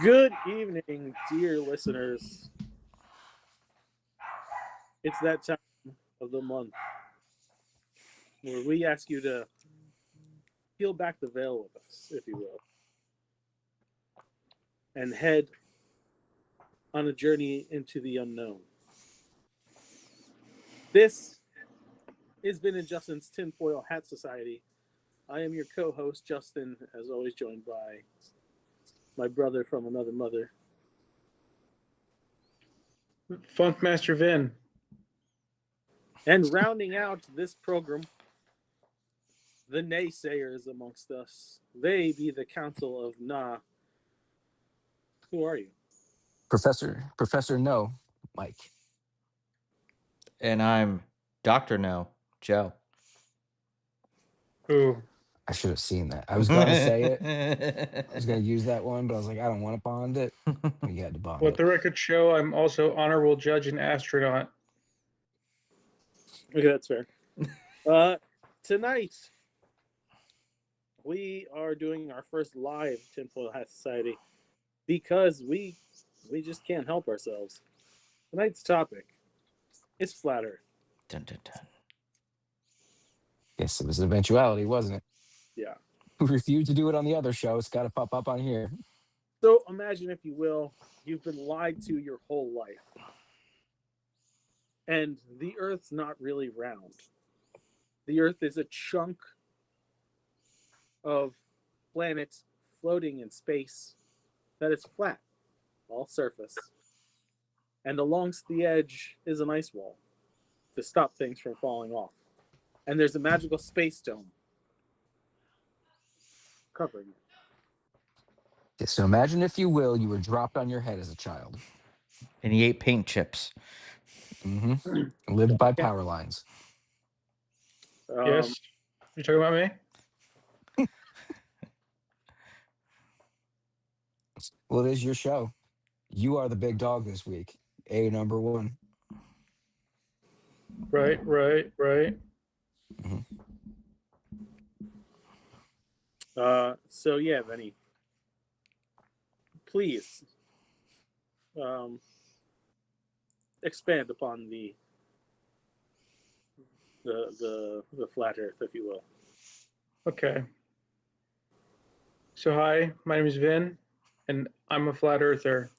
Good evening, dear listeners. It's that time of the month where we ask you to peel back the veil with us, if you will, and head on a journey into the unknown. This is Vin Justin's Tinfoil Hat Society. I am your co-host, Justin, as always joined by my brother from another mother. Funkmaster Vin. And rounding out this program, the naysayers amongst us. They be the Council of Nah. Who are you? Professor No, Mike. And I'm Dr. No, Joe. Ooh. I should have seen that. I was going to say it. I was going to use that one, but I was like, I don't want to bond it. We had to bond Let it. the record show I'm also honorable judge and astronaut. Okay, that's fair. Tonight, we are doing our first live Tinfoil Hat Society because we just can't help ourselves. Tonight's topic is flat Earth. Dun, dun, dun. Yes, it was an eventuality, wasn't it? Yeah. We refused to do it on the other show. It's got to pop up on here. So imagine, if you will, you've been lied to your whole life. And the Earth's not really round. The Earth is a chunk of planet floating in space that is flat, all surface. And along the edge is an ice wall to stop things from falling off. And there's a magical space dome covering it. Yeah, so imagine, if you will, you were dropped on your head as a child. And he ate paint chips. Mm-hmm. Lived by power lines. Yes. You talking about me? Well, it is your show. You are the big dog this week. Number one. Right. Mm-hmm. So yeah, Benny, please expand upon the flat Earth, if you will. Okay. So hi, my name is Vin, and I'm a flat earther.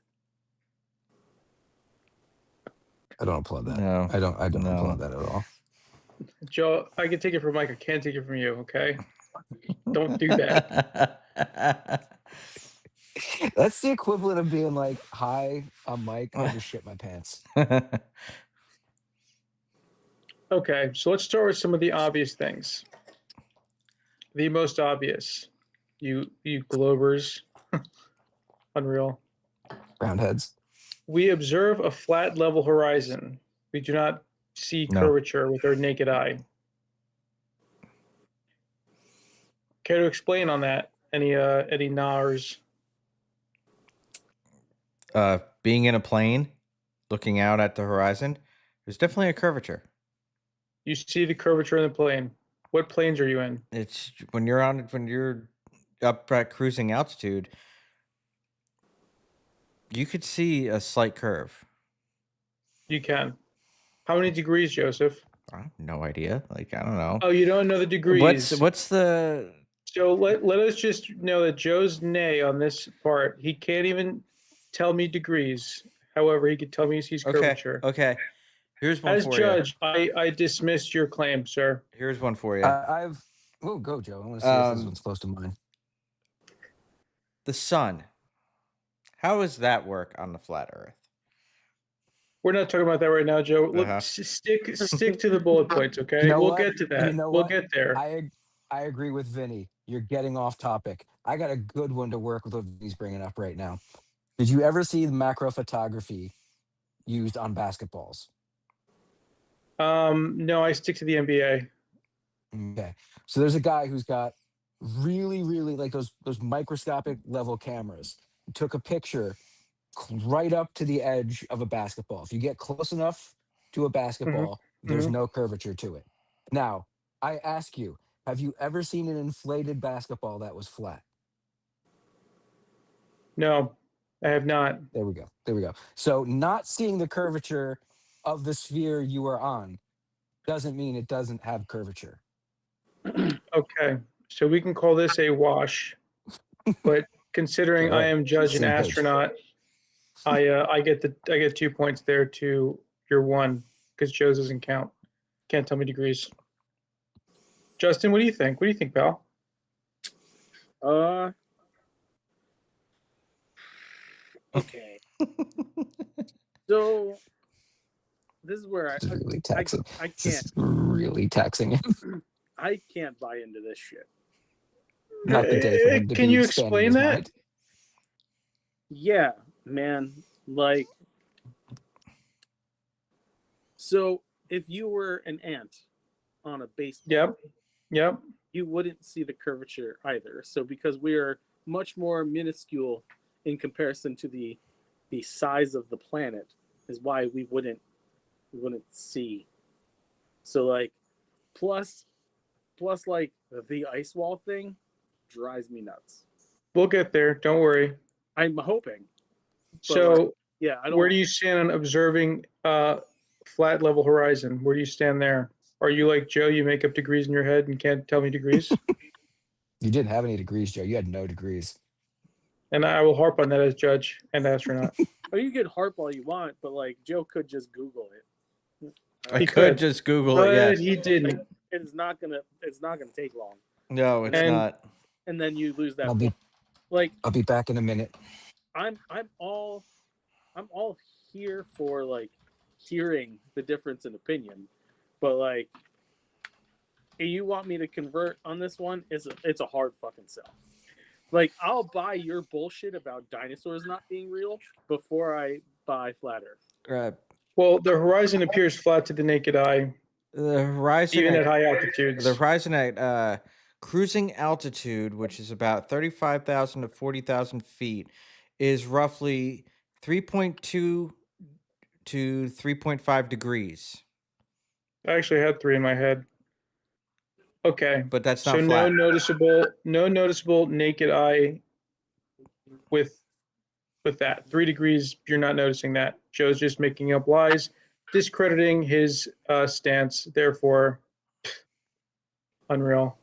I don't applaud that. No. I don't No. applaud that at all. Joe, I can take it from Mike. I can't take it from you. Okay. Don't do that. That's the equivalent of being like, "Hi, I'm Mike. I just shit my pants." Okay. So let's start with some of the obvious things. The most obvious. You Globers. Unreal. Roundheads. We observe a flat level horizon. We do not see curvature with our naked eye. Care to explain on that? Any nars? Being in a plane, looking out at the horizon, there's definitely a curvature. You see the curvature in the plane. What planes are you in? It's when you're up at cruising altitude, you could see a slight curve. You can. How many degrees, Joseph? I have no idea. Like, I don't know. Oh, you don't know the degrees. What's the... So let us just know that Joe's nay on this part. He can't even tell me degrees. However, he could tell me he sees curvature. Okay. Here's one As for judge, I dismissed your claim, sir. Here's one for you. Go, Joe. I want to see if this one's close to mine. The sun. How does that work on the flat Earth? We're not talking about that right now, Joe. Look, stick to the bullet points, okay? You know we'll what? get to that. We'll get there. I agree with Vinny. You're getting off topic. I got a good one to work with what he's bringing up right now. Did you ever see the macro photography used on basketballs? No, I stick to the NBA. Okay. So there's a guy who's got really, really like those microscopic level cameras. He took a picture right up to the edge of a basketball. If you get close enough to a basketball, there's no curvature to it. Now, I ask you, have you ever seen an inflated basketball that was flat? No. I have not. There we go. There we go. So not seeing the curvature of the sphere you are on doesn't mean it doesn't have curvature. Okay, so we can call this a wash, but considering All I right, am judge and same page. astronaut, I get 2 points there to your 1 because Joe's doesn't count. Can't tell me degrees. Justin, what do you think? What do you think, pal? Okay. So this is where This is really taxing. I This can't is really taxing him. I can't buy into this shit. Not the day for him to Can be you expanding explain his that? mind. Yeah, man. Like, so if you were an ant on a baseball, Yep. you wouldn't see the curvature either. So because we are much more minuscule in comparison to the size of the planet, is why we wouldn't see. So like, plus like the ice wall thing drives me nuts. We'll get there. Don't worry. I'm hoping. So, Yeah, I don't. where do you stand on observing flat level horizon? Where do you stand there? Are you like Joe? You make up degrees in your head and can't tell me degrees? You didn't have any degrees, Joe. You had no degrees. And I will harp on that as judge and astronaut. Oh, you can harp all you want, but like Joe could just Google it. I He could could, just Google but it. he didn't. It's not gonna take long, No, it's And- not. and then you lose that. I'll be point. Like I'll be back in a minute. I'm all here for like hearing the difference in opinion, but like you want me to convert on this one? It's a hard fucking sell. Like I'll buy your bullshit about dinosaurs not being real before I buy flat Earth. Well, the horizon appears flat to the naked eye, The horizon even at high altitudes. The horizon at cruising altitude, which is about 35,000 to 40,000 feet, is roughly 3.2 to 3.5 degrees. I actually had 3 in my head. Okay, But that's not so flat. no noticeable naked eye with that 3 degrees. You're not noticing that. Joe's just making up lies, discrediting his stance. Therefore, unreal.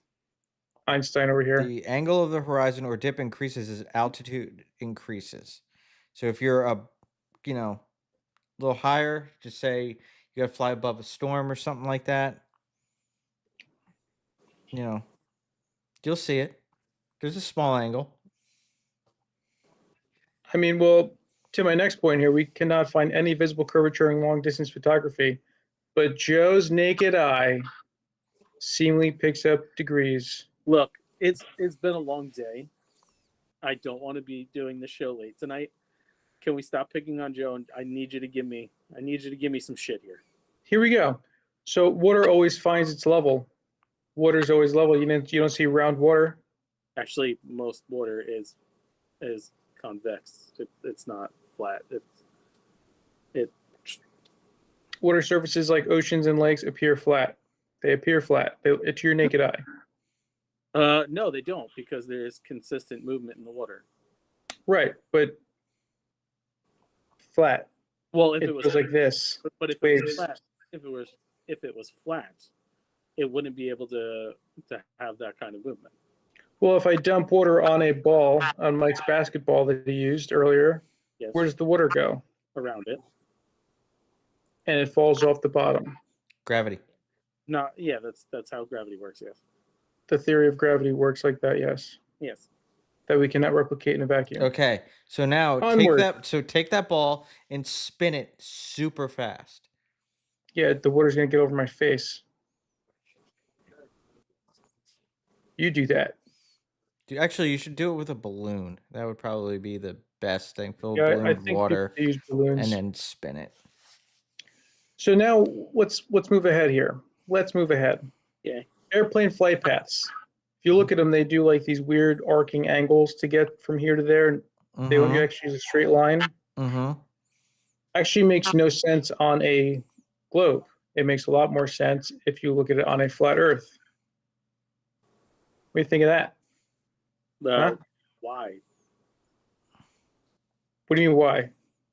Einstein over here. The angle of the horizon or dip increases as altitude increases. So if you're a little higher, just say you got to fly above a storm or something like that, you'll see it. There's a small angle. I mean, well, to my next point here, we cannot find any visible curvature in long distance photography, but Joe's naked eye seemingly picks up degrees. Look, it's been a long day. I don't want to be doing the show late tonight. Can we stop picking on Joe? And I need you to give me some shit here. Here we go. So water always finds its level. Water's always level. You don't see round water. Actually, most water is convex. It's not flat. Water surfaces like oceans and lakes appear flat. They appear flat to your naked eye. No, they don't, because there is consistent movement in the water. Right, but flat. Well, if It it was goes like this. but if waves. it was flat, if it was flat, it wouldn't be able to have that kind of movement. Well, if I dump water on a ball, on Mike's basketball that he used earlier, Yes, where does the water go? around it. And it falls off the bottom. Gravity. Yeah, that's how gravity works. Yes. The theory of gravity works like that, yes. Yes. That we cannot replicate in a vacuum. Okay, so now Onward. take that ball and spin it super fast. Yeah, the water's going to get over my face. You do that. Actually, you should do it with a balloon. That would probably be the best thing. Fill a Yeah, balloon I with think water they use balloons. and then spin it. So now let's move ahead here. Let's move ahead. Yeah. Airplane flight paths. If you look at them, they do like these weird arcing angles to get from here to there. They don't actually use a straight line. Actually makes no sense on a globe. It makes a lot more sense if you look at it on a flat Earth. What do you think of that? Huh? Why? What do you mean, why?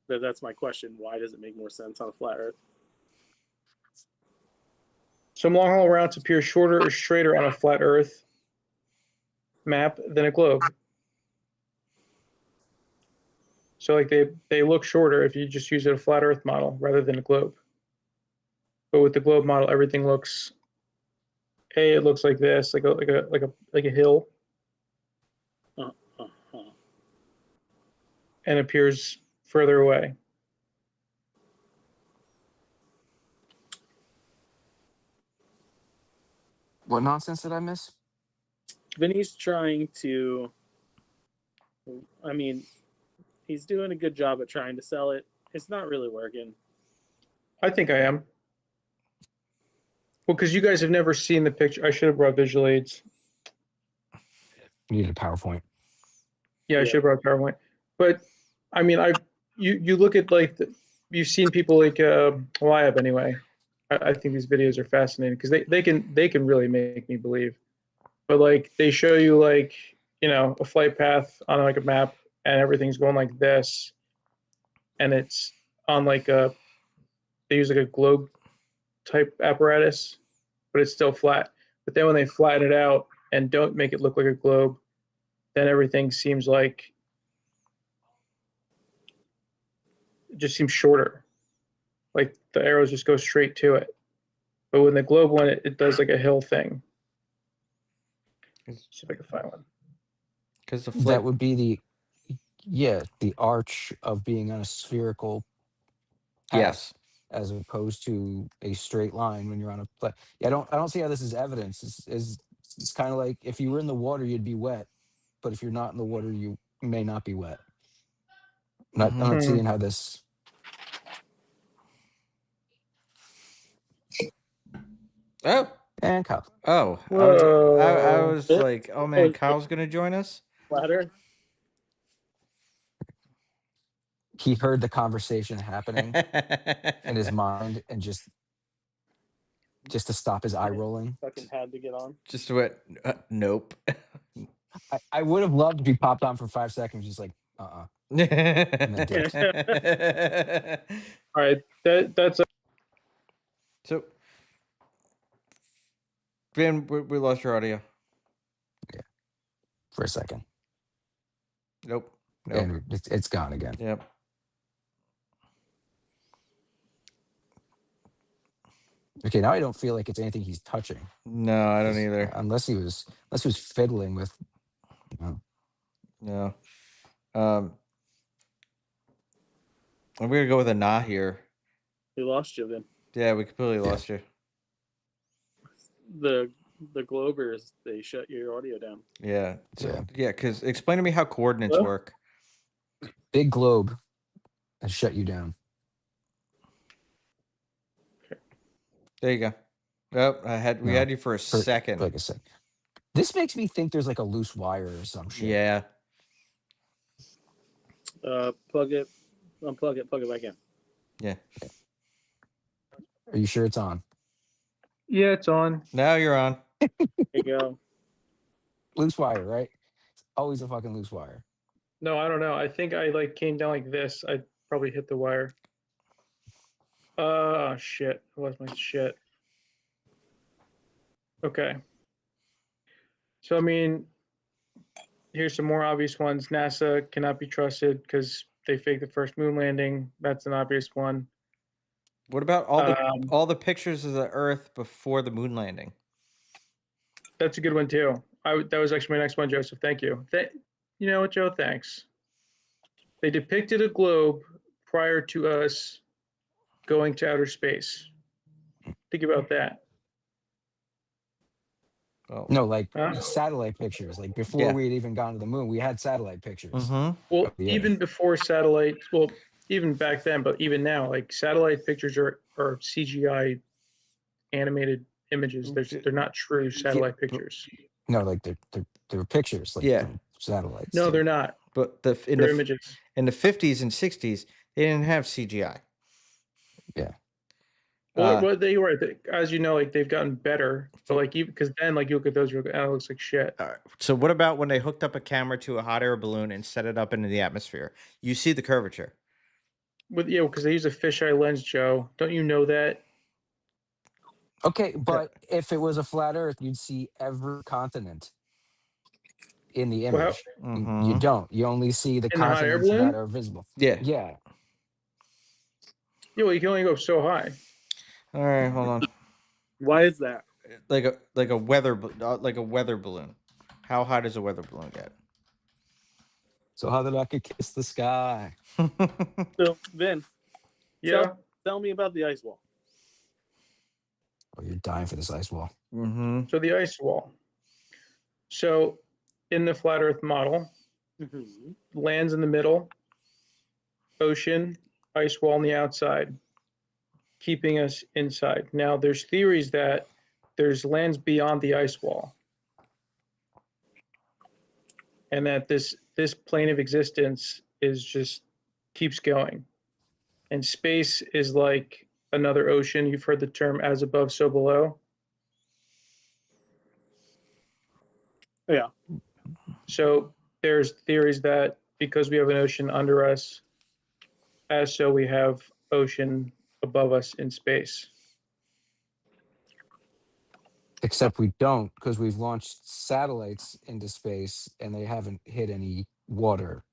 That's my question. Why does it make more sense on a flat Earth? Some long haul routes appear shorter or straighter on a flat Earth map than a globe. So like they look shorter if you just use a flat Earth model rather than a globe. But with the globe model, everything looks it looks like this, like a hill, and appears further away. What nonsense did I miss? Vinny's trying to. I mean, he's doing a good job at trying to sell it. It's not really working. I think I am. Well, because you guys have never seen the picture. I should have brought visual aids. You need a PowerPoint. Yeah, I should have brought PowerPoint. But I mean, you look at like you've seen people like well, I have anyway. I think these videos are fascinating because they can really make me believe. But like they show you like, you know, a flight path on like a map and everything's going like this, and it's on like they use like a globe type apparatus, but it's still flat. But then when they flatten it out and don't make it look like a globe, then everything seems like it just seems shorter. Like the arrows just go straight to it. But when the globe one, it does like a hill thing. Let's see if I can find one. Because That would be the arch of being on a spherical path, yes, as opposed to a straight line when you're on a flat. Yeah, I don't see how this is evidence. It's kind of like if you were in the water, you'd be wet, but if you're not in the water, you may not be wet. I'm not seeing how this. Oh, And Kyle. oh, Whoa. I was like, oh man, Kyle's gonna join us. Flat Earth. He heard the conversation happening in his mind, and just to stop his eye rolling. Fucking had to get on. Just what? Nope. I would have loved to be popped on for 5 seconds, just like and then dipped. All right, that's So, Vin, we lost your audio. Yeah, for a second. Nope. And it's gone again. Yep. Okay, now I don't feel like it's anything he's touching. No, I don't either. Unless he was fiddling with. No. I'm gonna go with a nah here. We lost you, Vin. Yeah, we completely lost you. The Globers, they shut your audio down. Yeah. Yeah. Because explain to me how coordinates work. Big globe and shut you down. There you go. Oh, we had you for a second. Like a second. This makes me think there's like a loose wire or some shit. Yeah. Plug it, unplug it, plug it back in. Yeah. Are you sure it's on? Yeah, it's on. Now you're on. There you go. Loose wire, right? It's always a fucking loose wire. No, I don't know. I think I like came down like this. I probably hit the wire. Shit. I lost my shit. Okay. So, I mean, here's some more obvious ones. NASA cannot be trusted because they faked the first moon landing. That's an obvious one. What about all the pictures of the Earth before the moon landing? That's a good one too. That was actually my next one, Joseph. Thank you. You know what, Joe? Thanks. They depicted a globe prior to us going to outer space. Think about that. Oh. No, like satellite pictures. Like before we had even gone to the moon, we had satellite pictures. Mm-hmm. Well, even before satellite, well, even back then, but even now, like satellite pictures are CGI animated images. They're not true satellite pictures. No, like they're pictures, like from satellites. No, they're not. But they're images. In the 50s and 60s, they didn't have CGI. Yeah. Well, they were, as you know, like they've gotten better. So like, because then like you look at those, and it looks like shit. So what about when they hooked up a camera to a hot air balloon and set it up into the atmosphere? You see the curvature. Because they use a fisheye lens, Joe. Don't you know that? Okay, but if it was a flat Earth, you'd see every continent in the image. Well, You don't. You only see the In the hot air continents that balloon? are visible. Yeah. Yeah. well, you can only go so high. All right, hold on. Why is that? Like a weather balloon. How high does a weather balloon get? So how that I could kiss the sky. So, Vin, Yeah. tell me about the ice wall. Oh, you're dying for this ice wall. Mm-hmm. So the ice wall. So in the flat Earth model, land's in the middle, ocean, ice wall on the outside, keeping us inside. Now there's theories that there's lands beyond the ice wall, and that this plane of existence is just keeps going. And space is like another ocean. You've heard the term as above, so below. Yeah. So there's theories that because we have an ocean under us, as so we have ocean above us in space. Except we don't, because we've launched satellites into space and they haven't hit any water.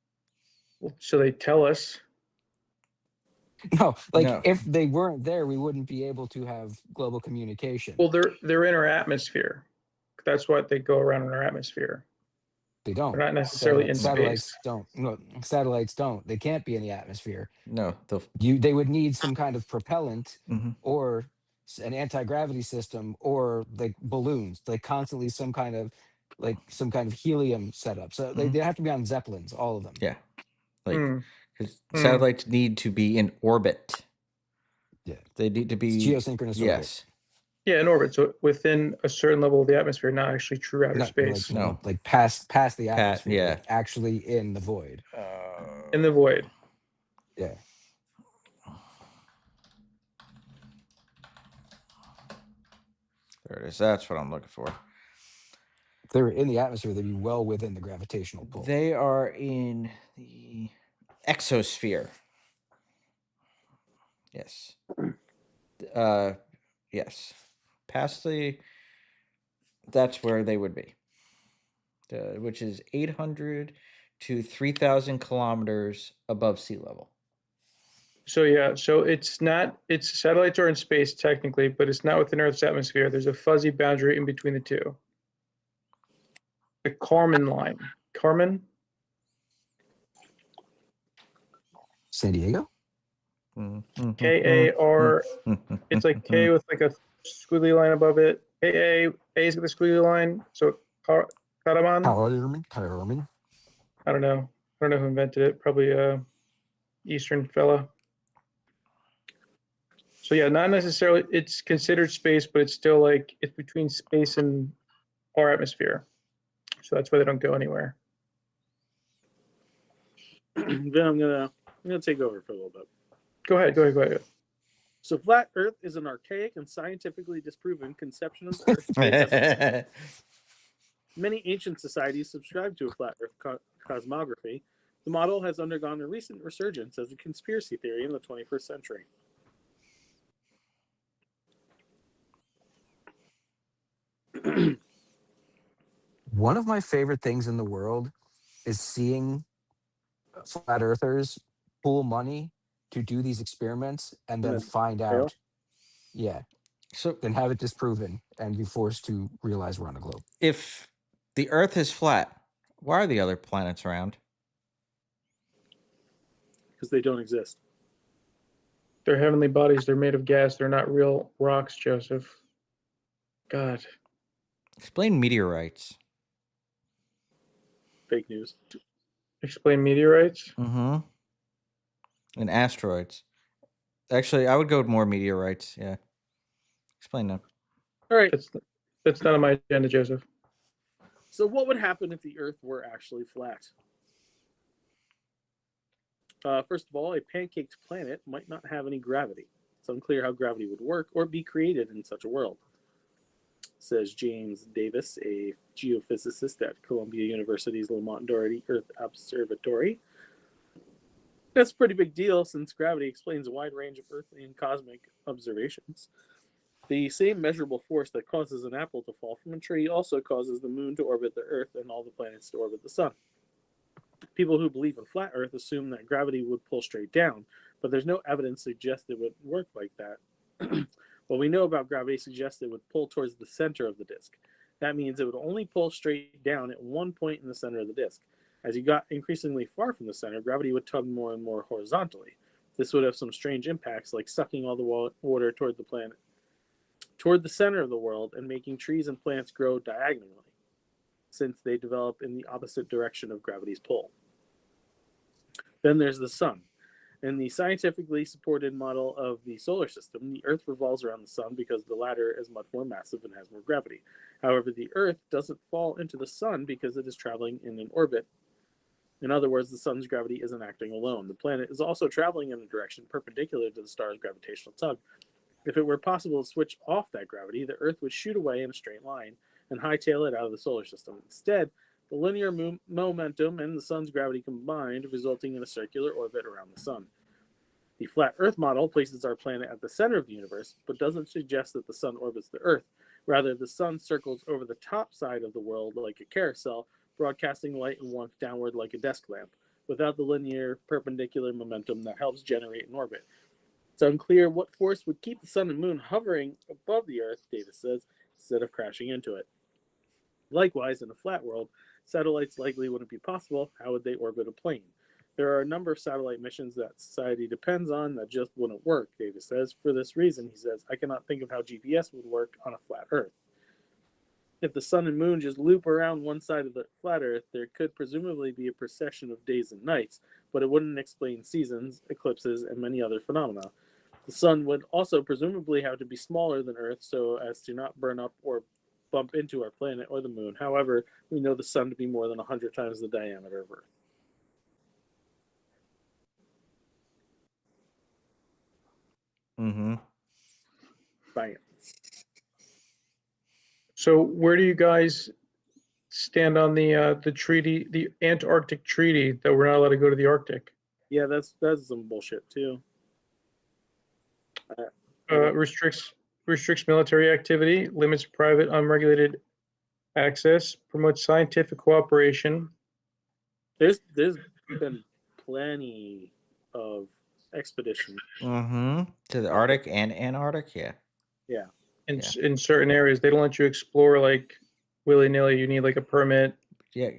So they tell us. No, like No. if they weren't there, we wouldn't be able to have global communication. Well, they're in our atmosphere. That's what they go around in our atmosphere. They don't. They're not necessarily in satellites space. don't. No, satellites don't. They can't be in the atmosphere. No. They would need some kind of propellant Mhm. or an anti-gravity system or like balloons, like constantly some kind of helium setup. So they have to be on Zeppelins, all of them. Yeah. Like, Mm. because satellites need to be in orbit. Yeah. They need to be It's geosynchronous orbit. Yes. Yeah, in orbit. So within a certain level of the atmosphere, not actually true outer space. Like past the atmosphere. yeah. Like actually in the void. In the void. Yeah. There it is. That's what I'm looking for. If they were in the atmosphere, they'd be well within the gravitational pull. They are in the exosphere. Yes. Yes. Past that's where they would be. Which is 800 to 3,000 kilometers above sea level. So yeah, so it's satellites are in space technically, but it's not within Earth's atmosphere. There's a fuzzy boundary in between the two. The Kármán line. Kármán? San Diego? K-A-R. It's like K with like a squiggly line above it. A is with a squiggly line. So Kármán. Kármán. I don't know who invented it. Probably a Eastern fella. So yeah, not necessarily. It's considered space, but it's still like it's between space and our atmosphere. So that's why they don't go anywhere. Then I'm gonna take over for a little bit. Go ahead. So flat Earth is an archaic and scientifically disproven conception of Earth. Many ancient societies subscribe to a flat Earth cosmography. The model has undergone a recent resurgence as a conspiracy theory in the 21st century. One of my favorite things in the world is seeing flat earthers pool money to do these experiments and then find out. Yeah. So then have it disproven and be forced to realize we're on a globe. If the Earth is flat, why are the other planets around? Because they don't exist. They're heavenly bodies. They're made of gas. They're not real rocks, Joseph. God. Explain meteorites. Fake news. Explain meteorites? Mm-hmm. And asteroids. Actually, I would go with more meteorites. Yeah. Explain them. All right. That's not on my agenda, Joseph. So what would happen if the Earth were actually flat? First of all, a pancaked planet might not have any gravity. it's unclear how gravity would work or be created in such a world, says James Davis, a geophysicist at Columbia University's Lamont Doherty Earth Observatory. That's a pretty big deal since gravity explains a wide range of earthly and cosmic observations. The same measurable force that causes an apple to fall from a tree also causes the moon to orbit the Earth and all the planets to orbit the sun. People who believe in flat Earth assume that gravity would pull straight down, but there's no evidence to suggest it would work like that. What we know about gravity suggests it would pull towards the center of the disk. That means it would only pull straight down at one point in the center of the disk. As you got increasingly far from the center, gravity would tug more and more horizontally. This would have some strange impacts, like sucking all the water toward the center of the world and making trees and plants grow diagonally, since they develop in the opposite direction of gravity's pull. Then there's the sun. In the scientifically supported model of the solar system, the Earth revolves around the sun because the latter is much more massive and has more gravity. However, the Earth doesn't fall into the sun because it is traveling in an orbit. In other words, the sun's gravity isn't acting alone. The planet is also traveling in a direction perpendicular to the star's gravitational tug. If it were possible to switch off that gravity, the Earth would shoot away in a straight line and hightail it out of the solar system. Instead, the linear momentum and the sun's gravity combined, resulting in a circular orbit around the sun. The flat Earth model places our planet at the center of the universe, but doesn't suggest that the sun orbits the Earth. Rather, the sun circles over the top side of the world like a carousel, broadcasting light and warmth downward like a desk lamp, without the linear perpendicular momentum that helps generate an orbit. It's unclear what force would keep the sun and moon hovering above the Earth, Davis says, instead of crashing into it. Likewise, in a flat world, satellites likely wouldn't be possible. How would they orbit a plane? There are a number of satellite missions that society depends on that just wouldn't work, Davis says. For this reason, he says, I cannot think of how GPS would work on a flat Earth. If the sun and moon just loop around one side of the flat Earth, there could presumably be a procession of days and nights, but it wouldn't explain seasons, eclipses, and many other phenomena. The sun would also presumably have to be smaller than Earth so as to not burn up or bump into our planet or the moon. However, we know the sun to be more than 100 times the diameter of Earth. Mm-hmm. Science. So where do you guys stand on the treaty, the Antarctic Treaty, that we're not allowed to go to the Arctic? Yeah, that's some bullshit too. Restricts military activity, limits private unregulated access, promotes scientific cooperation. There's been plenty of expeditions. Mm-hmm. To the Arctic and Antarctic, yeah. Yeah. In certain areas, they don't let you explore like willy-nilly. You need like a permit. Yeah.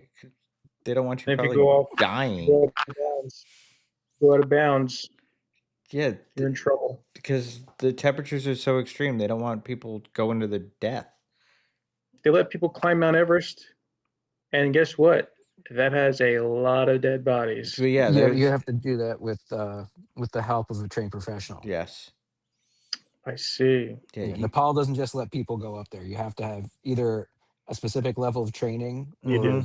They don't want you And if probably you go off, dying. Go out of bounds. Yeah. You're in trouble. Because the temperatures are so extreme, they don't want people going to their death. They let people climb Mount Everest, and guess what? That has a lot of dead bodies. So, yeah, you have to do that with the help of a trained professional. Yes. I see. Yeah, Nepal doesn't just let people go up there. You have to have either a specific level of training or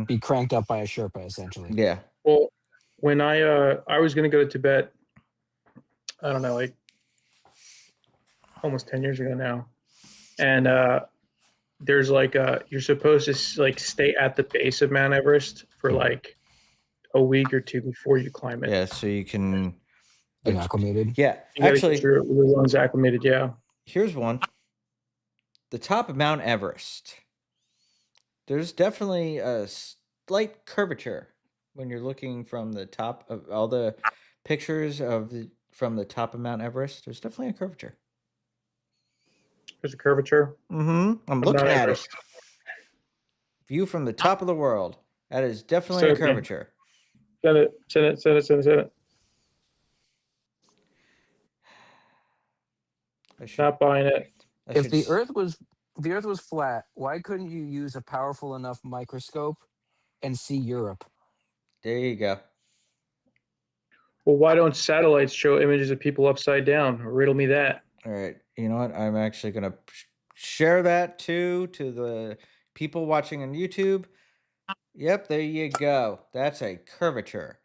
be cranked up by a Sherpa, essentially. Yeah. Well, when I was going to go to Tibet, I don't know, like almost 10 years ago now, and there's like you're supposed to like stay at the base of Mount Everest for like a week or two before you climb it. Yeah, so you can get acclimated. Yeah, you actually, get your lungs acclimated. Yeah. Here's one: the top of Mount Everest. There's definitely a slight curvature when you're looking from the top of all the pictures of from the top of Mount Everest. There's definitely a curvature. There's a curvature. I'm looking at it. View from the top of the world. That is definitely a curvature. Send it. Not buying it. If the Earth was flat, why couldn't you use a powerful enough microscope and see Europe? There you go. Well, why don't satellites show images of people upside down? Riddle me that. All right. You know what? I'm actually going to share that too to the people watching on YouTube. Yep, there you go. That's a curvature.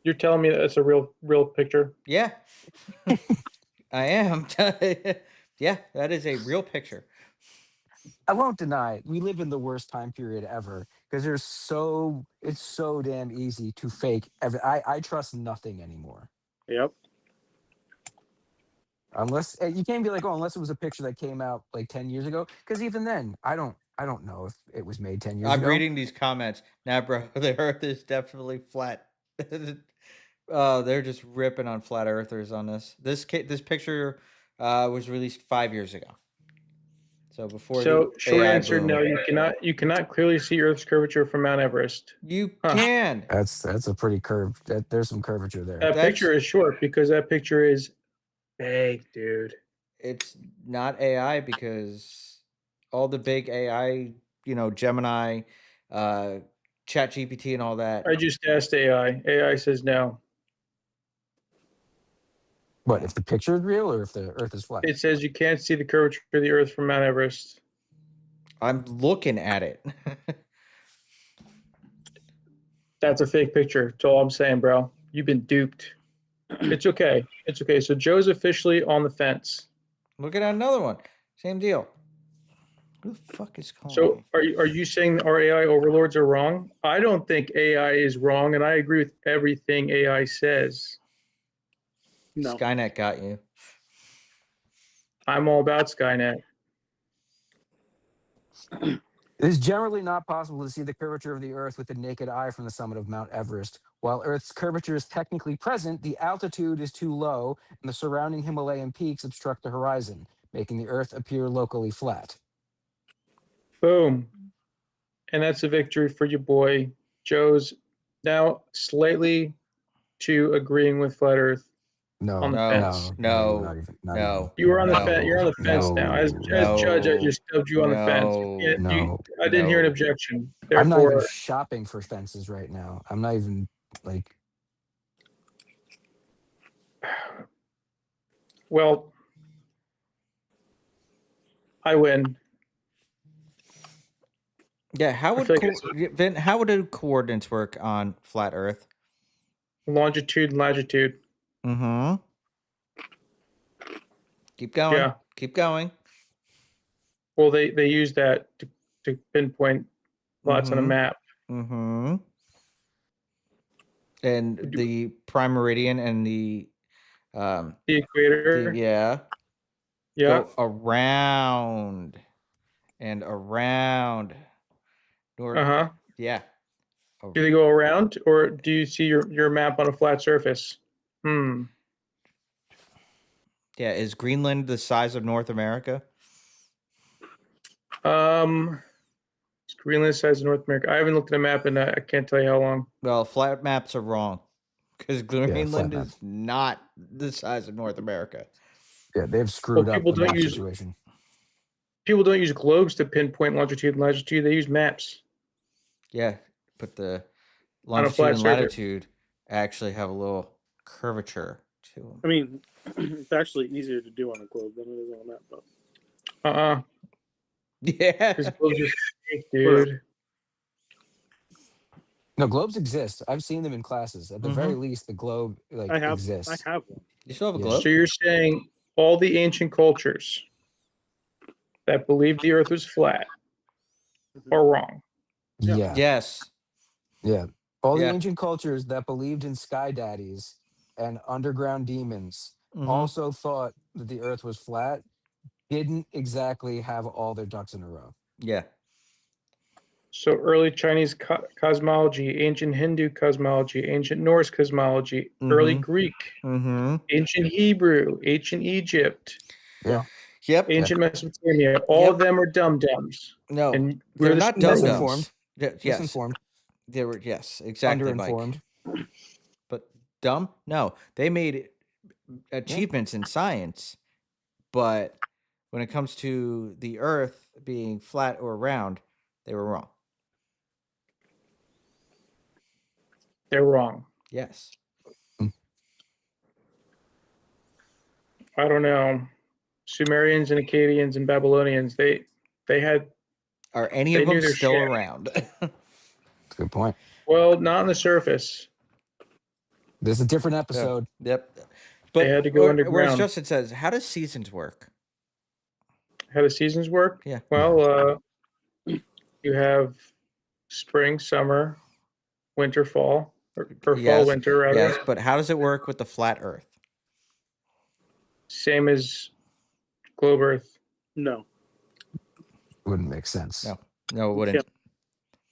You're telling me that's a real picture? Yeah, I am. Yeah, that is a real picture. I won't deny it. We live in the worst time period ever because it's so damn easy to fake. I trust nothing anymore. Yep. Unless you can't be like, oh, unless it was a picture that came out like 10 years ago. Because even then, I don't know if it was made 10 years I'm ago. reading these comments. Nah, bro, the Earth is definitely flat. They're just ripping on flat earthers on this. This picture was released 5 years ago. So before So the short AI answer, boom. no, you cannot clearly see Earth's curvature from Mount Everest. You Huh. can. That's a pretty curved. There's some curvature there. That picture is short because that picture is big, dude. It's not AI because all the big AI, Gemini, ChatGPT, and all that. I just asked AI. AI says no. What if the picture is real or if the Earth is flat? It says you can't see the curvature of the Earth from Mount Everest. I'm looking at it. That's a fake picture. That's all I'm saying, bro. You've been duped. It's okay. It's okay. So Joe's officially on the fence. Looking at another one. Same deal. Who the fuck is calling So me? are you saying our AI overlords are wrong? I don't think AI is wrong, and I agree with everything AI says. No. Skynet got you. I'm all about Skynet. It is generally not possible to see the curvature of the Earth with the naked eye from the summit of Mount Everest. While Earth's curvature is technically present, the altitude is too low, and the surrounding Himalayan peaks obstruct the horizon, making the Earth appear locally flat. Boom. And that's a victory for your boy. Joe's now slightly to agreeing with Flat Earth. No, on the fence. No. You were on the no, fence. You're on the fence now. As judge, I just stubbed you on the fence. I didn't hear an objection. I'm not even Therefore, shopping for fences right now. I'm not even like. well, I win. Yeah, how would like Vin, how would the coordinates work on flat Earth? Longitude and latitude. Mm-hmm. Keep going. Yeah. Keep going. Well, they use that to pinpoint spots on a map. Mm-hmm. And the prime meridian and the equator. Yeah. Go around and around. Uh-huh. Yeah. Do they go around, or do you see your map on a flat surface? Yeah, is Greenland the size of North America? Is Greenland the size of North America? I haven't looked at a map and I can't tell you how long. Well, flat maps are wrong because Greenland is not the size of North America. Yeah, they've screwed up the map situation. People don't use globes to pinpoint longitude and latitude. They use maps. Yeah, but the longitude and latitude actually have a little curvature to them. I mean, it's actually easier to do on a globe than it is on a map, though. Yeah. Because globes are fake, dude. No, globes exist. I've seen them in classes. At the very least, the globe exists. I have one. You still have a globe? So you're saying all the ancient cultures that believed the Earth was flat are wrong? Yeah. Yes. Yeah. All the ancient cultures that believed in sky daddies and underground demons also thought that the Earth was flat, didn't exactly have all their ducks in a row. Yeah. So early Chinese cosmology, ancient Hindu cosmology, ancient Norse cosmology, early Greek, ancient Hebrew, ancient Egypt, ancient Mesopotamia, all of them are dum-dums. No, and they're not dum-dums. Yes. Misinformed. They were, exactly, underinformed. Mike. But dumb? No, they made achievements in science, but when it comes to the Earth being flat or round, they were wrong. They're wrong. Yes. I don't know. Sumerians and Akkadians and Babylonians, they had. Are any of them still around? That's a good point. Well, not on the surface. There's a different episode. Yep. They But had to go whereas underground. Justin says, how does seasons work? How do seasons work? Yeah. Well, you have spring, summer, winter, fall, or fall, Yes, winter, rather. Yes, but how does it work with the flat Earth? Same as globe Earth. No. Wouldn't make sense. No, it wouldn't.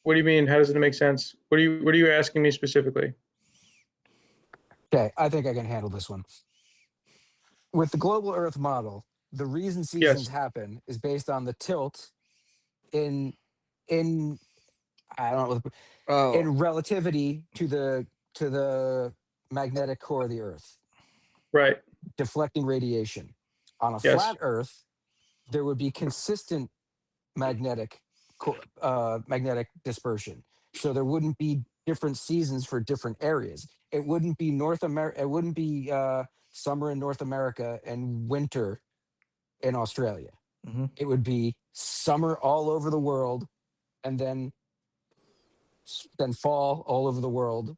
What do you mean? How does it make sense? What are you asking me specifically? Okay, I think I can handle this one. With the global Earth model, the reason seasons happen is based on the tilt in I don't know in relativity to the magnetic core of the Earth, Right. deflecting radiation. On a Yes. flat Earth, there would be consistent magnetic dispersion, so there wouldn't be different seasons for different areas. It wouldn't be North America. It wouldn't be summer in North America and winter in Australia. Mm-hmm. It would be summer all over the world, and then fall all over the world,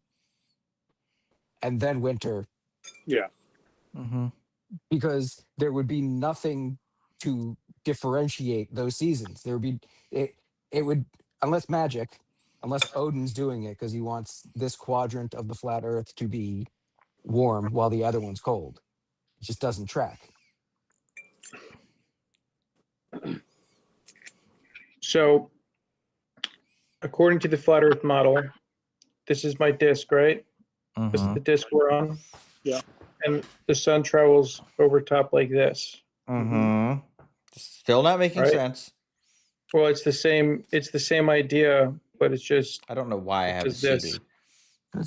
and then winter. Yeah. Mm-hmm. Because there would be nothing to differentiate those seasons. There would be it would, unless Odin's doing it because he wants this quadrant of the flat Earth to be warm while the other one's cold. It just doesn't track. So, according to the flat Earth model, this is my disk, right? This is the disk we're on. Yeah. And the sun travels over top like this. Mm-hmm. Still not making sense. Well, it's the same idea, but it's just I don't know why I have a this CD.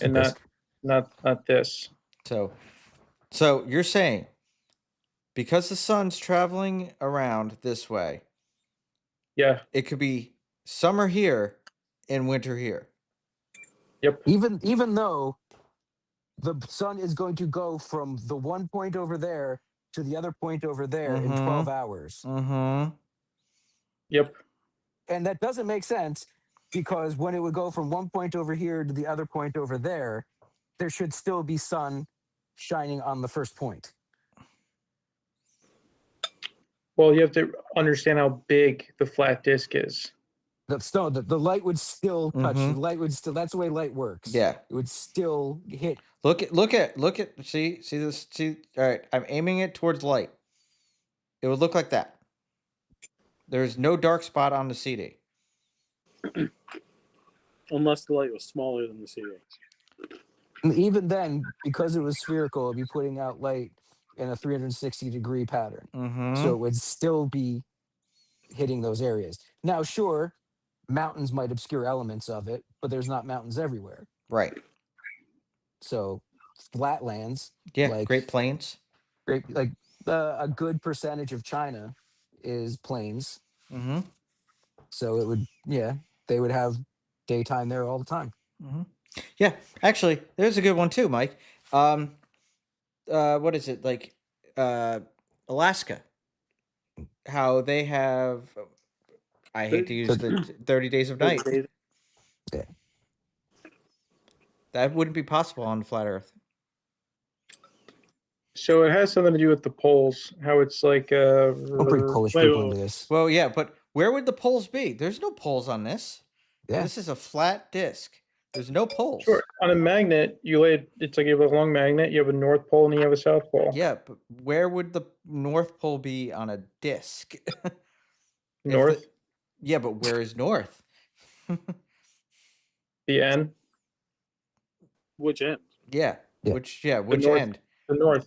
and not this. So you're saying because the sun's traveling around this way, Yeah. it could be summer here and winter here. Yep. Even though the sun is going to go from the one point over there to the other point over there in 12 hours. Mm-hmm. Yep. And that doesn't make sense because when it would go from one point over here to the other point over there, there should still be sun shining on the first point. Well, you have to understand how big the flat disk is. The light would still touch. Mm-hmm. The light would still. That's the way light works. Yeah, it would still hit. Look at. See this. See. All right, I'm aiming it towards light. It would look like that. There's no dark spot on the CD. Unless the light was smaller than the CD. And even then, because it was spherical, it'd be putting out light in a 360-degree pattern. Mm-hmm. So it would still be hitting those areas. Now, sure, mountains might obscure elements of it, but there's not mountains everywhere. Right. So flatlands, like Great Plains, a good percentage of China is plains. Mm-hmm. So it would, they would have daytime there all the time. Mm-hmm. Yeah, actually, there's a good one too, Mike. What is it like? Alaska. How they have, I hate to use the 30 days of night. Yeah. That wouldn't be possible on flat Earth. So it has something to do with the poles. How it's like pretty Polish people into this. Well, yeah, but where would the poles be? There's no poles on this. Yeah. This is a flat disc. There's no poles. Sure. On a magnet, it's like you have a long magnet, you have a North Pole and you have a South Pole. Yeah, but where would the North Pole be on a disc? North? Yeah, but where is North? The end? Which end? Yeah. Which north, end? The North.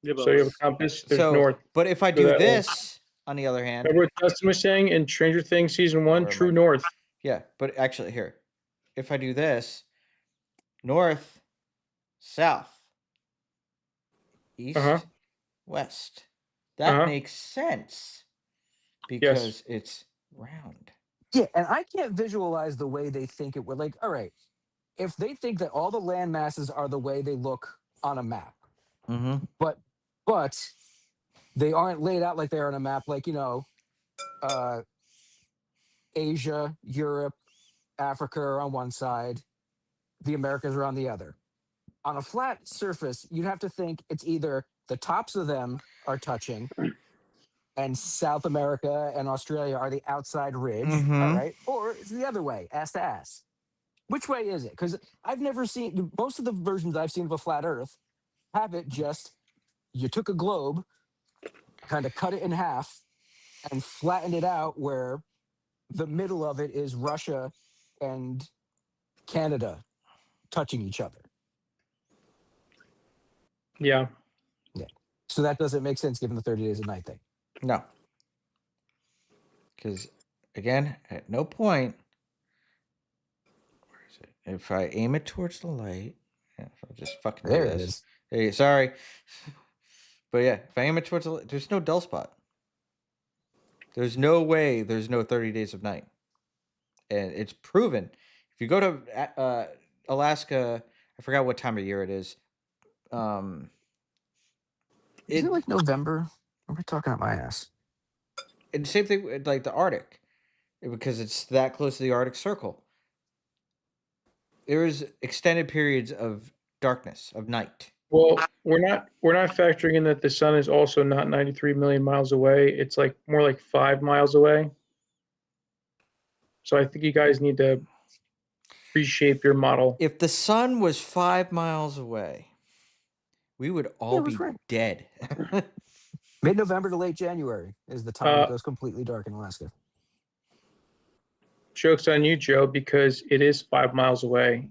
Yeah, so you have a compass, there's North. But if I do this, on the other hand... Remember what Justin was saying in Stranger Things Season 1? True North. Yeah, but actually, here. If I do this, north, south, east, west. That makes sense because it's round. Yeah, and I can't visualize the way they think it would. Like, all right, if they think that all the land masses are the way they look on a map, but they aren't laid out like they are on a map, like, Asia, Europe, Africa are on one side, the Americas are on the other. on a flat surface, you'd have to think it's either the tops of them are touching, and South America and Australia are the outside ridge, all right? Or it's the other way, ass to ass. Which way is it? Because I've never seen, most of the versions I've seen of a flat Earth have it just, you took a globe, kind of cut it in half, and flattened it out where the middle of it is Russia and Canada touching each other. Yeah. Yeah. So that doesn't make sense given the 30 days of night thing. No. Because, again, at no point, where is it? If I aim it towards the light, if I'll just fucking There do it this. is. Hey, sorry. But yeah, if I aim it towards the light, there's no dull spot. There's no way there's no 30 days of night. And it's proven. If you go to Alaska, I forgot what time of year it is. Is it like November? Are we talking about my ass? And same thing with like the Arctic, because it's that close to the Arctic Circle. There is extended periods of darkness, of night. Well, we're not factoring in that the sun is also not 93 million miles away. It's like more like 5 miles away. So I think you guys need to reshape your model. If the sun was 5 miles away, we would all be dead. Mid-November to late January is the time it goes completely dark in Alaska. Joke's on you, Joe, because it is 5 miles away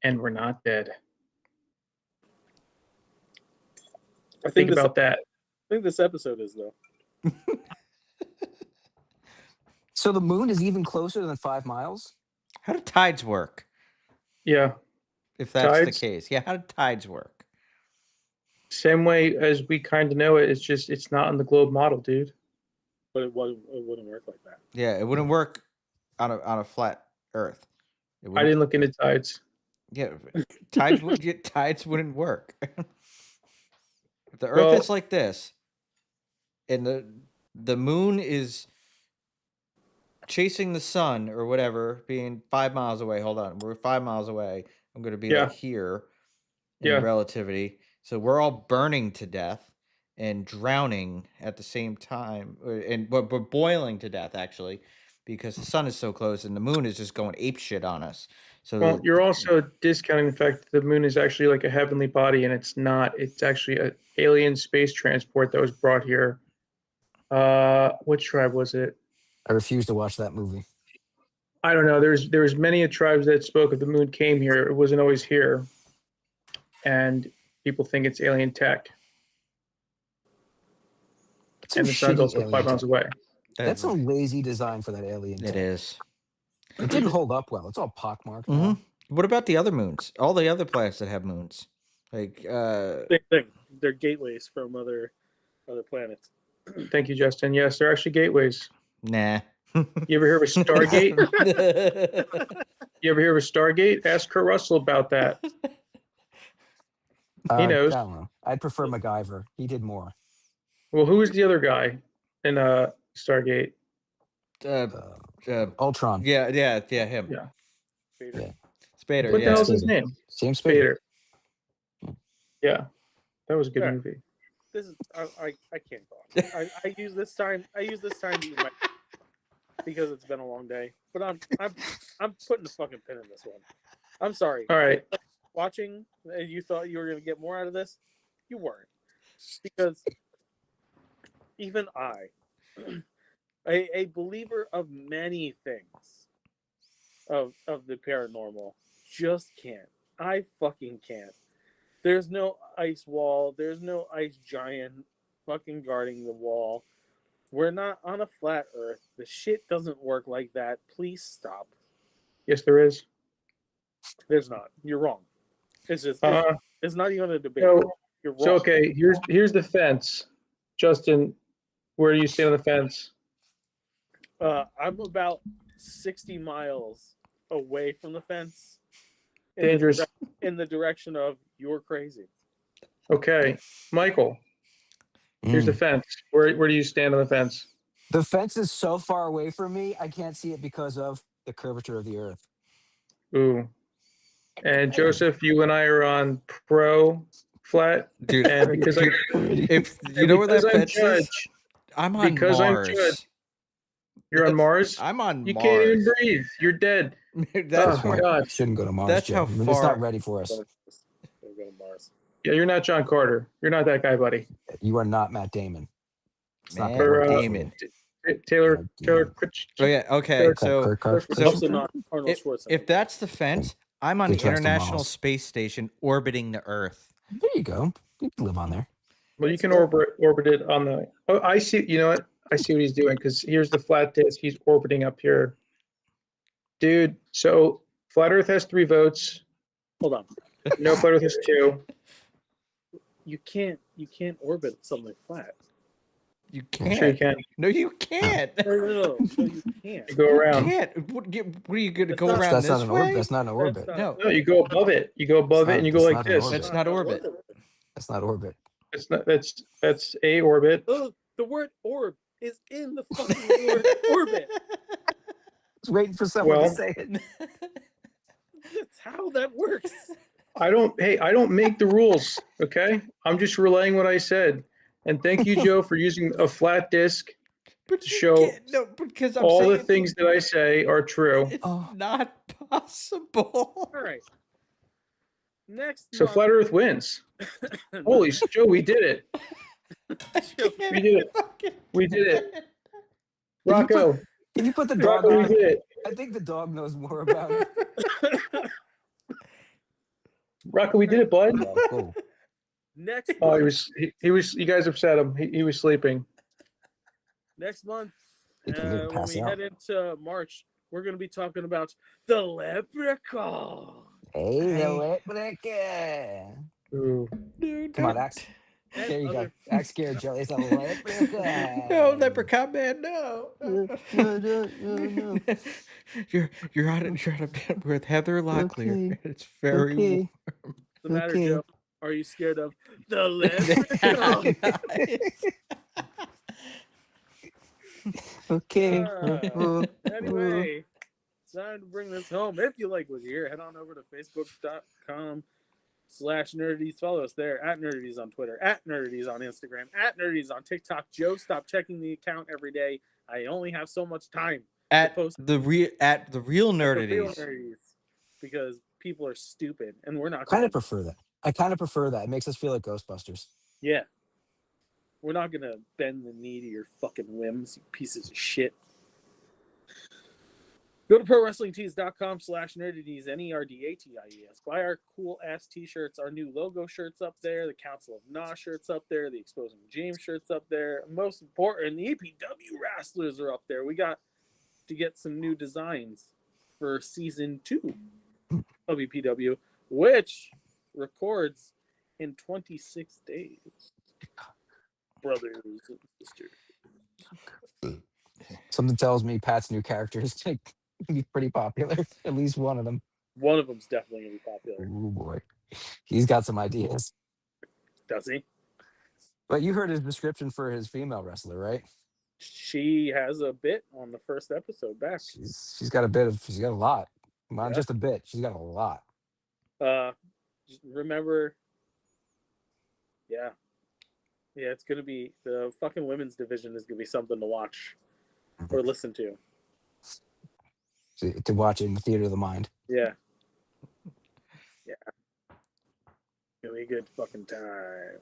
and we're not dead. I Think about that. I think this episode is, though. So the moon is even closer than 5 miles? How do tides work? Yeah. If that's Tides? the case. Yeah, how do tides work? Same way as we kind of know it. It's just it's not in the globe model, dude. But it wouldn't work like that. Yeah, it wouldn't work on a flat Earth. I didn't look into tides. Yeah, tides wouldn't work. If the Earth is like this, and the moon is chasing the sun or whatever, being 5 miles away. Hold on, we're 5 miles away. I'm going to be like here in relativity. So we're all burning to death and drowning at the same time, and we're boiling to death actually, because the sun is so close and the moon is just going ape shit on us. So you're also discounting the fact that the moon is actually like a heavenly body, and it's not. It's actually an alien space transport that was brought here. Which tribe was it? I refuse to watch that movie. I don't know. There's many tribes that spoke of the moon came here. It wasn't always here, and people think it's alien tech. And the sun's also 5 miles away. That's a lazy design for that alien tech. It is. It didn't hold up well. It's all pockmarked. What about the other moons? All the other planets that have moons, like same thing. They're gateways from other planets. Thank you, Justin. Yes, they're actually gateways. Nah. You ever hear of a Stargate? You ever hear of a Stargate? Ask Kurt Russell about that. He knows. I don't know. I'd prefer MacGyver. He did more. Well, who is the other guy in Stargate? Ultron. Yeah, him. Yeah. Spader. What the hell's his name? James Spader. Yeah, that was a good movie. This is I can't talk. I use this time to eat my because it's been a long day. But I'm putting the fucking pin in this one. I'm sorry. All right. Watching, you thought you were gonna get more out of this. You weren't, because even I, a believer of many things, of the paranormal, just can't. I fucking can't. There's no ice wall. There's no ice giant fucking guarding the wall. We're not on a flat Earth. The shit doesn't work like that. Please stop. Yes, there is. There's not. You're wrong. It's just it's not even a debate. You're wrong. So okay, here's the fence. Justin, where do you stand on the fence? I'm about 60 miles away from the fence. Dangerous. In the direction of you're crazy. Okay, Michael. Here's the fence. Where do you stand on the fence? The fence is so far away from me, I can't see it because of the curvature of the Earth. Ooh. And Joseph, you and I are on pro flat. Dude, And because I, if you know where that I'm fence is, judge, I'm on because Mars. I'm judge, you're on Mars. I'm on You Mars. can't even breathe. You're dead. That's Oh, where. God. Shouldn't go to Mars. That's Joe. how I mean, it's far- not ready for us. Don't go to Mars. Yeah, you're not John Carter. You're not that guy, buddy. You are not Matt Damon. It's not Matt gonna work out for Damon. you. Taylor Oh yeah. Okay. Kirk- So It's also not Arnold Schwarzenegger. if that's the fence, I'm on Get the your ass to International Mars. Space Station orbiting the Earth. There you go. You can live on there. Well, you can orbit it on the. Oh, I see. You know what? I see what he's doing because here's the flat disk. He's orbiting up here, dude. So flat Earth has 3 votes. Hold on. No, flat Earth has 2. You can't orbit something flat. You I'm can't. sure you can. No, you can't. No, you can't. You go around. You can't. What are you going to That's go not- around That's this not an way? orbit. That's not an orbit. not- No, No, you go above it. You go above it, and you go It's like not an this. orbit. That's not orbit. That's not orbit. It's not. That's a orbit. Oh, the word orb is in the fucking word orbit. I was waiting for someone Well- to say it. That's how that works. I don't make the rules. Okay, I'm just relaying what I said. And thank you, Joe, for using a flat disk. but to you show can't- no, because I'm All saying the things that I say are true. it's Oh. not possible. All right. Next So month, flat Earth wins. Holy Joe, we did it. We did it. We did it. Rocco, Can you put the dog Rocco, we on? did it. I think the dog knows more about it. Rocco, we did it, bud. Oh, cool. next Oh, month, he was. You guys upset him. He was sleeping. next month, He can really when pass we out. head into March, we're going to be talking about the leprechaun. Hey, the leprechaun. Ooh. Dude, Come on, don't- Axe. And There you go. other- Axe scared Joe. It's a leprechaun. No, leprechaun man, no. No. You're on a bed with Heather Locklear. Okay. It's very Okay. What's the matter, Okay. Joe? Are you scared of the leprechaun? Okay. Anyway, it's time to bring this home. If you like what you hear, head on over to facebook.com/nerdaties. Follow us there at Nerdaties on Twitter, at Nerdaties on Instagram, at Nerdaties on TikTok. Joe, stop checking the account every day. I only have so much time at post- the real for real Nerdaties. Nerdies because people are stupid and we're not. I kind gonna- of prefer that. I kind of prefer that. It makes us feel like Ghostbusters. Yeah. We're not going to bend the knee to your fucking whims, you pieces of shit. Go to prowrestlingtees.com/nerdities, NERDATIES. Buy our cool ass t-shirts, our new logo shirts up there, the Council of Nah shirts up there, the Exposing James shirts up there. Most important, the APW wrestlers are up there. We got to get some new designs for season 2 of EPW, which records in 26 days. Brothers and sisters. Something tells me Pat's new character is going to be pretty popular. At least one of them. One of them's definitely going to be popular. Oh, boy. He's got some ideas. Does he? But you heard his description for his female wrestler, right? She has a bit on the first episode back. She's got a lot. Not Yeah. just a bit. She's got a lot. Just remember, yeah, it's gonna be the fucking women's division is gonna be something to watch or listen to. To watch it in the theater of the mind. Yeah, gonna be a good fucking time.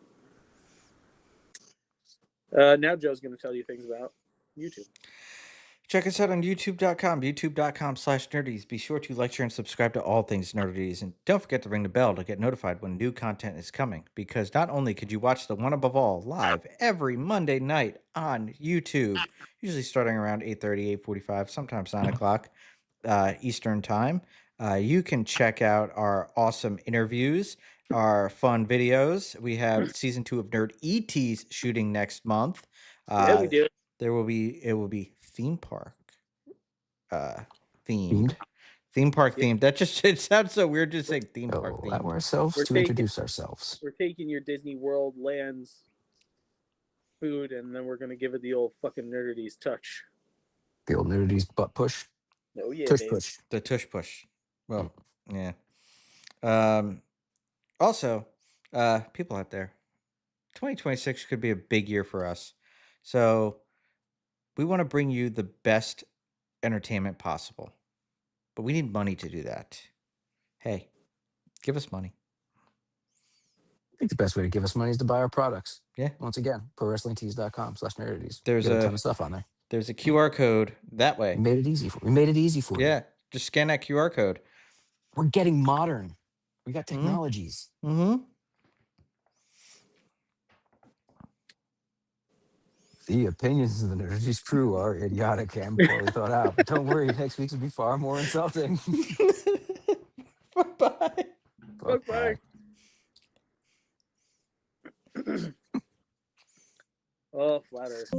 Now Joe's gonna tell you things about YouTube. Check us out on youtube.com, youtube.com/nerdies. Be sure to like, share, and subscribe to all things Nerdities. And don't forget to ring the bell to get notified when new content is coming. Because not only could you watch The One Above All live every Monday night on YouTube, usually starting around 8:30, 8:45, sometimes 9 o'clock Eastern Time, you can check out our awesome interviews, our fun videos. We have season 2 of Nerd ETs shooting next month. Yeah, we do. It will be theme park themed. Theme park themed. That just it sounds so weird to say theme park Allow themed. ourselves We're to taking- introduce ourselves. We're taking your Disney World lands food, and then we're gonna give it the old fucking Nerdities touch. The old Nerdities butt push. Oh yeah, Tush babe. push. The tush push. Well, yeah. Also, people out there, 2026 could be a big year for us. So we want to bring you the best entertainment possible. But we need money to do that. Hey, give us money. I think the best way to give us money is to buy our products. Yeah. Once again, prowrestlingtees.com/nerdaties. There's We got a a ton of stuff on there. There's a QR code that way. We made it easy for you. Yeah. Just scan that QR code. We're getting modern. We got technologies. Mm-hmm. The opinions of the Nerdaties crew are idiotic and poorly thought out. But don't worry, next week's will be far more insulting. Bye-bye. Bye. Oh, flat Earth.